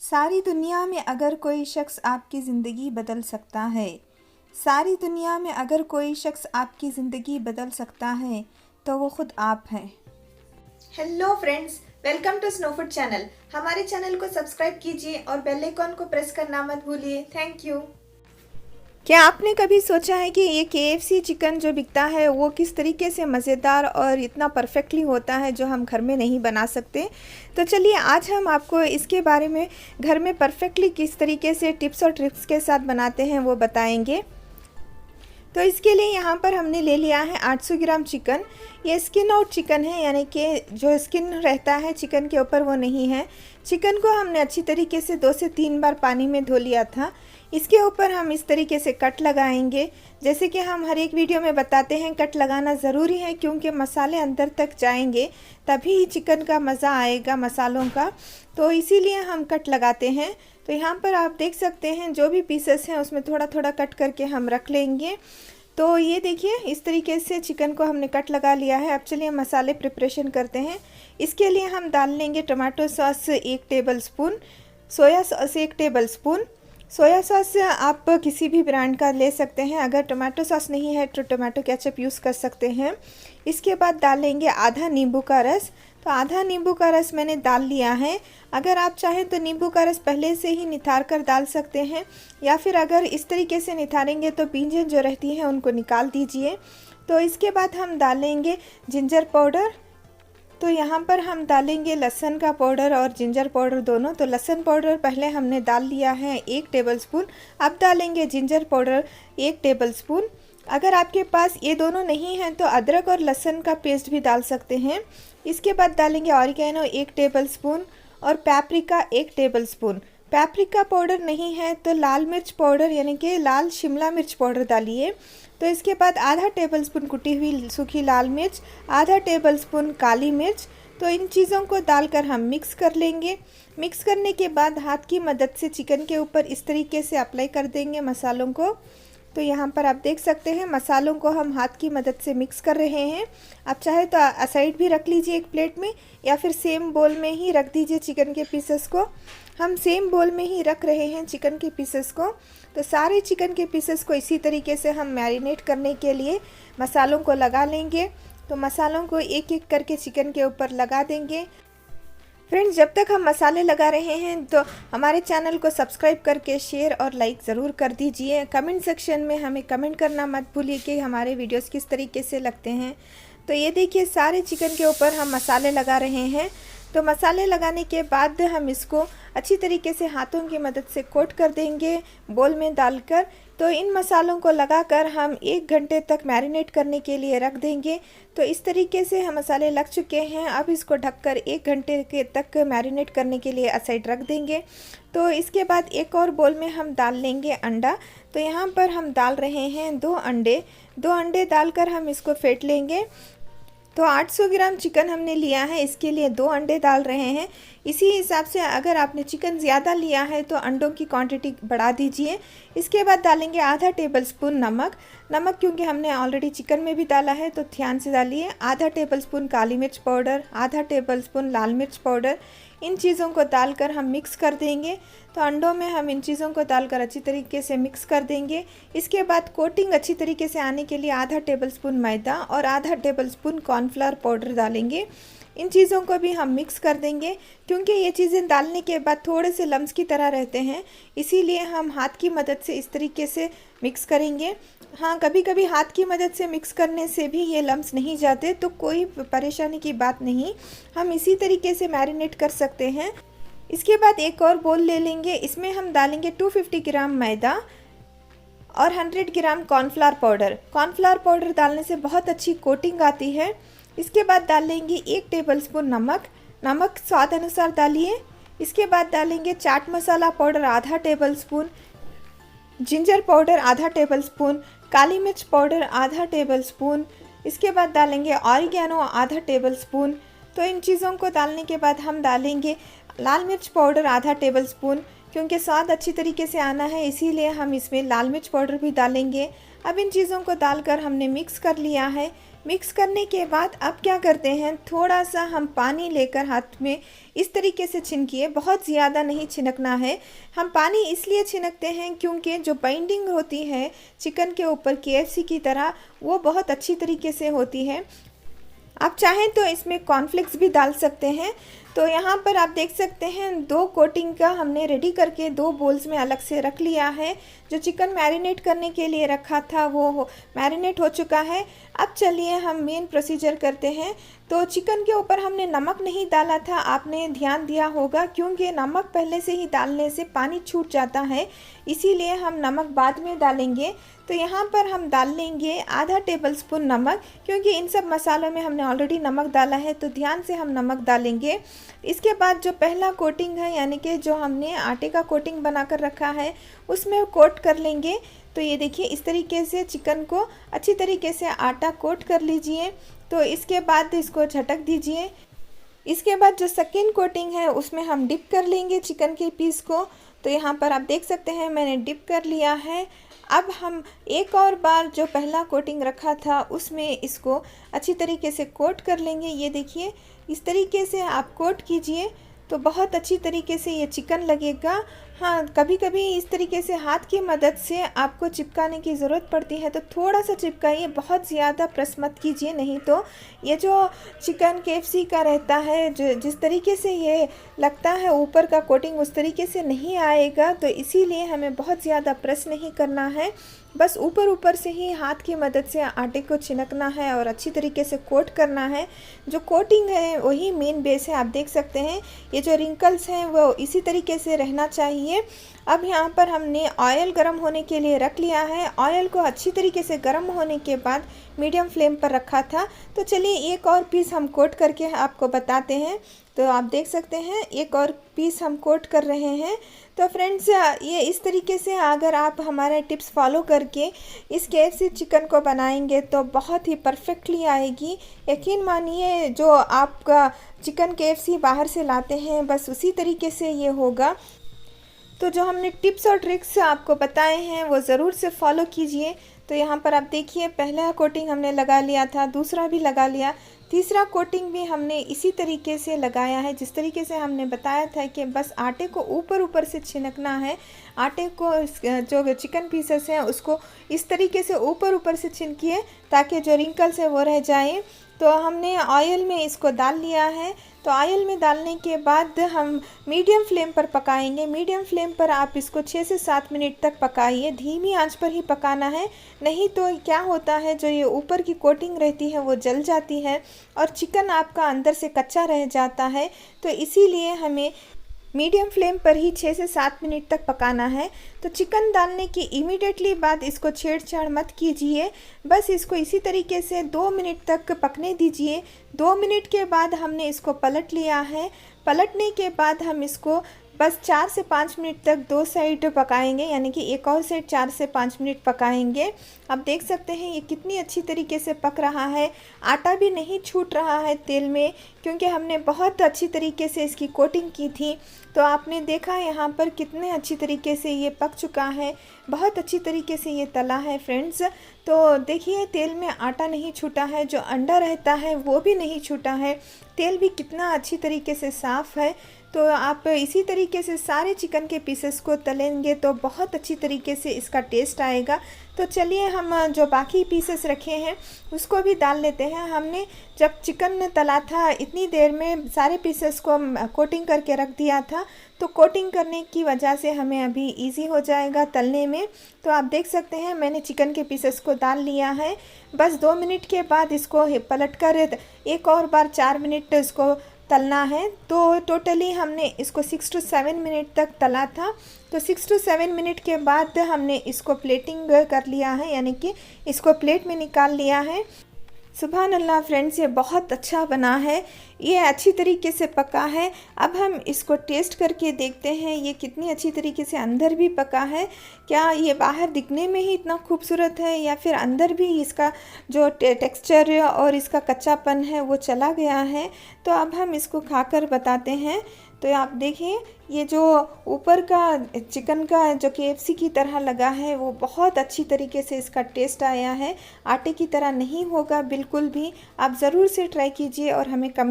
सारी दुनिया में अगर कोई शख्स आपकी ज़िंदगी बदल सकता है, सारी दुनिया में अगर कोई शख्स आपकी ज़िंदगी बदल सकता है तो वो ख़ुद आप हैं। Hello friends, welcome to Snow Food channel. हमारे चैनल को सब्सक्राइब कीजिए और बेल आइकॉन को प्रेस करना मत भूलिए। Thank you. क्या आपने कभी सोचा है कि ये KFC चिकन जो बिकता है वो किस तरीके से मज़ेदार और इतना परफेक्टली होता है जो हम घर में नहीं बना सकते? तो चलिए आज हम आपको इसके बारे में घर में परफेक्टली किस तरीके से टिप्स और ट्रिक्स के साथ बनाते हैं वो बताएंगे। तो इसके लिए यहाँ पर हमने ले लिया है 800 ग्राम चिकन। ये स्किन आउट चिकन है, यानी कि जो स्किन रहता है चिकन के ऊपर वो नहीं है। चिकन को हमने अच्छी तरीके से 2 से 3 बार पानी में धो लिया था। इसके ऊपर हम इस तरीके से कट लगाएंगे। जैसे कि हम हर एक वीडियो में बताते हैं, कट लगाना ज़रूरी है क्योंकि मसाले अंदर तक जाएंगे तभी चिकन का मज़ा आएगा मसालों का, तो इसीलिए हम कट लगाते हैं। तो यहाँ पर आप देख सकते हैं जो भी पीसेस हैं उसमें थोड़ा थोड़ा कट करके हम रख लेंगे। तो ये देखिए इस तरीके से चिकन को हमने कट लगा लिया है। अब चलिए मसाले प्रिपरेशन करते हैं। इसके लिए हम डाल लेंगे tomato sauce 1 table spoon, soya sauce 1 table spoon. Soya sauce आप किसी भी ब्रांड का ले सकते हैं, अगर टमाटो सॉस नहीं है तो टमाटो केचप यूज़ कर सकते हैं। इसके बाद डालेंगे आधा नींबू का रस। तो आधा नींबू का रस मैंने डाल लिया है। अगर आप चाहें तो नींबू का रस पहले से ही निथार कर डाल सकते हैं, या फिर अगर इस तरीके से निथारेंगे तो बीजें जो रहती हैं उनको निकाल दीजिए। तो इसके बाद हम डालेंगे जिंजर पाउडर। तो यहाँ पर हम डालेंगे लहसुन का पाउडर और जिंजर पाउडर दोनों। तो लहसुन पाउडर पहले हमने डाल लिया है 1 टेबल स्पून। अब डालेंगे जिंजर पाउडर 1 टेबल स्पून। अगर आपके पास ये दोनों नहीं हैं तो अदरक और लहसुन का पेस्ट भी डाल सकते हैं। इसके बाद डालेंगे ऑरिगेनो 1 टेबल स्पून और paprika 1 table spoon. Paprika powder नहीं है तो लाल मिर्च पाउडर यानी कि लाल शिमला मिर्च पाउडर डालिए। तो इसके बाद आधा टेबल स्पून कुटी हुई सूखी लाल मिर्च, आधा टेबल स्पून काली मिर्च। तो इन चीज़ों को डालकर हम मिक्स कर लेंगे। मिक्स करने के बाद हाथ की मदद से चिकन के ऊपर इस तरीके से अप्लाई कर देंगे मसालों को। तो यहाँ पर आप देख सकते हैं मसालों को हम हाथ की मदद से मिक्स कर रहे हैं। आप चाहे तो असाइड भी रख लीजिए एक प्लेट में, या फिर सेम बोल में ही रख दीजिए चिकन के पीसेस को। हम सेम बोल में ही रख रहे हैं चिकन के पीसेस को। तो सारे चिकन के पीसेस को इसी तरीके से हम मैरिनेट करने के लिए मसालों को लगा लेंगे। तो मसालों को एक एक करके चिकन के ऊपर लगा देंगे। फ्रेंड्स, जब तक हम मसाले लगा रहे हैं तो हमारे चैनल को सब्सक्राइब करके शेयर और लाइक ज़रूर कर दीजिए। कमेंट सेक्शन में हमें कमेंट करना मत भूलिए कि हमारे वीडियोस किस तरीके से लगते हैं। तो ये देखिए सारे चिकन के ऊपर हम मसाले लगा रहे हैं। तो मसाले लगाने के बाद हम इसको अच्छी तरीके से हाथों की मदद से कोट कर देंगे बोल में डालकर। तो इन मसालों को लगाकर हम 1 घंटे तक मैरिनेट करने के लिए रख देंगे। तो इस तरीके से हम मसाले लग चुके हैं। अब इसको ढककर 1 घंटे के तक मैरिनेट करने के लिए असाइड रख देंगे। तो इसके बाद एक और बोल में हम डाल लेंगे अंडा। तो यहाँ पर हम डाल रहे हैं 2 अंडे। 2 अंडे डालकर हम इसको फेंट लेंगे। तो 800 ग्राम चिकन हमने लिया है, इसके लिए 2 अंडे डाल रहे हैं। इसी हिसाब से अगर आपने चिकन ज़्यादा लिया है तो अंडों की क्वांटिटी बढ़ा दीजिए। इसके बाद डालेंगे आधा टेबल स्पून नमक। नमक क्योंकि हमने ऑलरेडी चिकन में भी डाला है तो ध्यान से डालिए। आधा टेबल स्पून काली मिर्च पाउडर, आधा टेबल स्पून लाल मिर्च पाउडर। इन चीज़ों को डालकर हम मिक्स कर देंगे। तो अंडों में हम इन चीज़ों को डालकर अच्छी तरीके से मिक्स कर देंगे। इसके बाद कोटिंग अच्छी तरीके से आने के लिए आधा टेबल स्पून मैदा और आधा टेबल स्पून कॉर्नफ्लावर पाउडर डालेंगे। इन चीज़ों को भी हम मिक्स कर देंगे क्योंकि ये चीज़ें डालने के बाद थोड़े से लम्स की तरह रहते हैं, इसीलिए हम हाथ की मदद से इस तरीके से मिक्स करेंगे। हाँ, कभी कभी हाथ की मदद से मिक्स करने से भी ये लम्स नहीं जाते तो कोई परेशानी की बात नहीं, हम इसी तरीके से मैरिनेट कर सकते हैं। इसके बाद एक और बोल ले लेंगे। इसमें हम डालेंगे 250 ग्राम मैदा और 100 ग्राम कॉर्नफ्लावर पाउडर। कॉर्नफ्लावर पाउडर डालने से बहुत अच्छी कोटिंग आती है। इसके बाद डालेंगे 1 टेबल स्पून नमक। नमक स्वाद अनुसार डालिए। इसके बाद डालेंगे चाट मसाला पाउडर आधा टेबल स्पून, जिंजर पाउडर आधा टेबल स्पून, काली मिर्च पाउडर आधा टेबल स्पून। इसके बाद डालेंगे ऑरिगेनो आधा टेबल स्पून। तो इन चीज़ों को डालने के बाद हम डालेंगे लाल मिर्च पाउडर आधा टेबल स्पून। क्योंकि स्वाद अच्छी तरीके से आना है इसीलिए हम इसमें लाल मिर्च पाउडर भी डालेंगे। अब इन चीज़ों को डालकर हमने मिक्स कर लिया है। मिक्स करने के बाद अब क्या करते हैं, थोड़ा सा हम पानी लेकर हाथ में इस तरीके से छिनकिए, बहुत ज़्यादा नहीं छिनकना है। हम पानी इसलिए छिनकते हैं क्योंकि जो बाइंडिंग होती है चिकन के ऊपर केएफसी की तरह, वो बहुत अच्छी तरीके से होती है। आप चाहें तो इसमें कॉर्नफ्लेक्स भी डाल सकते हैं। तो यहाँ पर आप देख सकते हैं 2 कोटिंग का हमने रेडी करके 2 बोल्स में अलग से रख लिया है। जो चिकन मैरिनेट करने के लिए रखा था वो मैरिनेट हो चुका है। अब चलिए हम मेन प्रोसीजर करते हैं। तो चिकन के ऊपर हमने नमक नहीं डाला था, आपने ध्यान दिया होगा, क्योंकि नमक पहले से ही डालने से पानी छूट जाता है, इसीलिए हम नमक बाद में डालेंगे। तो यहाँ पर हम डाल लेंगे आधा टेबलस्पून नमक, क्योंकि इन सब मसालों में हमने ऑलरेडी नमक डाला है, तो ध्यान से हम नमक डालेंगे। इसके बाद जो पहला कोटिंग है, यानी कि जो हमने आटे का कोटिंग बनाकर रखा है, उसमें कोट कर लेंगे। तो ये देखिए इस तरीके से चिकन को अच्छी तरीके से आटा कोट कर लीजिए। तो इसके बाद इसको झटक दीजिए। इसके बाद जो सेकेंड कोटिंग है उसमें हम डिप कर लेंगे चिकन के पीस को। तो यहाँ पर आप देख सकते हैं मैंने डिप कर लिया है। अब हम एक और बार जो पहला कोटिंग रखा था उसमें इसको अच्छी तरीके से कोट कर लेंगे। ये देखिए इस तरीके से आप कोट कीजिए तो बहुत अच्छी तरीके से ये चिकन लगेगा। हाँ, कभी कभी इस तरीके से हाथ की मदद से आपको चिपकाने की ज़रूरत पड़ती है, तो थोड़ा सा चिपकाइए, बहुत ज़्यादा प्रेस मत कीजिए, नहीं तो ये जो चिकन केएफसी का रहता है, जो जिस तरीके से ये लगता है ऊपर का कोटिंग उस तरीके से नहीं आएगा। तो इसीलिए हमें बहुत ज़्यादा प्रेस नहीं करना है, बस ऊपर ऊपर से ही हाथ की मदद से आटे को छिनकना है और अच्छी तरीके से कोट करना है। जो कोटिंग है वही मेन बेस है। आप देख सकते हैं ये जो रिंकल्स हैं वो इसी तरीके से रहना चाहिए। अब यहाँ पर हमने ऑयल गरम होने के लिए रख लिया है। ऑयल को अच्छी तरीके से गरम होने के बाद मीडियम फ्लेम पर रखा था। तो चलिए एक और पीस हम कोट करके आपको बताते हैं। तो आप देख सकते हैं एक और पीस हम कोट कर रहे हैं। तो फ्रेंड्स, ये इस तरीके से अगर आप हमारे टिप्स फॉलो करके इस केएफसी चिकन को बनाएंगे तो बहुत ही परफेक्टली आएगी। यकीन मानिए, जो आपका चिकन केएफसी बाहर से लाते हैं बस उसी तरीके से ये होगा। तो जो हमने टिप्स और ट्रिक्स आपको बताए हैं वो ज़रूर से फॉलो कीजिए। तो यहाँ पर आप देखिए पहला कोटिंग हमने लगा लिया था, दूसरा भी लगा लिया, तीसरा कोटिंग भी हमने इसी तरीके से लगाया है जिस तरीके से हमने बताया था कि बस आटे को ऊपर ऊपर से छिनकना है। आटे को जो चिकन पीसेस हैं उसको इस तरीके से ऊपर ऊपर से छिनकिए ताकि जो रिंकल्स है वो रह जाए। तो हमने ऑयल में इसको डाल लिया है। तो ऑयल में डालने के बाद हम मीडियम फ्लेम पर पकाएंगे। मीडियम फ्लेम पर आप इसको 6 से 7 मिनट तक पकाइए, धीमी आंच पर ही पकाना है, नहीं तो क्या होता है जो ये ऊपर की कोटिंग रहती है वो जल जाती है और चिकन आपका अंदर से कच्चा रह जाता है। तो इसीलिए हमें मीडियम फ्लेम पर ही 6 से 7 मिनट तक पकाना है। तो चिकन डालने के इमीडिएटली बाद इसको छेड़छाड़ मत कीजिए, बस इसको इसी तरीके से 2 मिनट तक पकने दीजिए। 2 मिनट के बाद हमने इसको पलट लिया है। पलटने के बाद हम इसको बस 4 से 5 मिनट तक 2 साइड पकाएंगे, यानी कि एक और साइड 4 से 5 मिनट पकाएंगे। आप देख सकते हैं ये कितनी अच्छी तरीके से पक रहा है, आटा भी नहीं छूट रहा है तेल में, क्योंकि हमने बहुत अच्छी तरीके से इसकी कोटिंग की थी। तो आपने देखा यहाँ पर कितने अच्छी तरीके से ये पक चुका है, बहुत अच्छी तरीके से ये तला है फ्रेंड्स। तो देखिए तेल में आटा नहीं छूटा है, जो अंडा रहता है वो भी नहीं छूटा है, तेल भी कितना अच्छी तरीके से साफ़ है। तो आप इसी तरीके से सारे चिकन के पीसेस को तलेंगे तो बहुत अच्छी तरीके से इसका टेस्ट आएगा। तो चलिए हम जो बाकी पीसेस रखे हैं उसको भी डाल लेते हैं। हमने जब चिकन तला था इतनी देर में सारे पीसेस को कोटिंग करके रख दिया था, तो कोटिंग करने की वजह से हमें अभी इजी हो जाएगा तलने में। तो आप देख सकते हैं मैंने चिकन के पीसेस को डाल लिया है। बस 2 मिनट के बाद इसको पलट कर एक और बार 4 मिनट इसको तलना है। तो टोटली हमने इसको 6 to 7 मिनट तक तला था। तो 6 to 7 मिनट के बाद हमने इसको प्लेटिंग कर लिया है, यानी कि इसको प्लेट में निकाल लिया है। सुभान अल्लाह फ्रेंड्स, ये बहुत अच्छा बना है, ये अच्छी तरीके से पका है। अब हम इसको टेस्ट करके देखते हैं ये कितनी अच्छी तरीके से अंदर भी पका है। क्या ये बाहर दिखने में ही इतना खूबसूरत है या फिर अंदर भी इसका जो टेक्सचर और इसका कच्चापन है वो चला गया है। तो अब हम इसको खाकर बताते हैं। तो आप देखिए ये जो ऊपर का चिकन का जो KFC की तरह लगा है वो बहुत अच्छी तरीके से इसका टेस्ट आया है। आटे की तरह नहीं होगा बिल्कुल भी। आप ज़रूर से ट्राई कीजिए और हमें कमेंट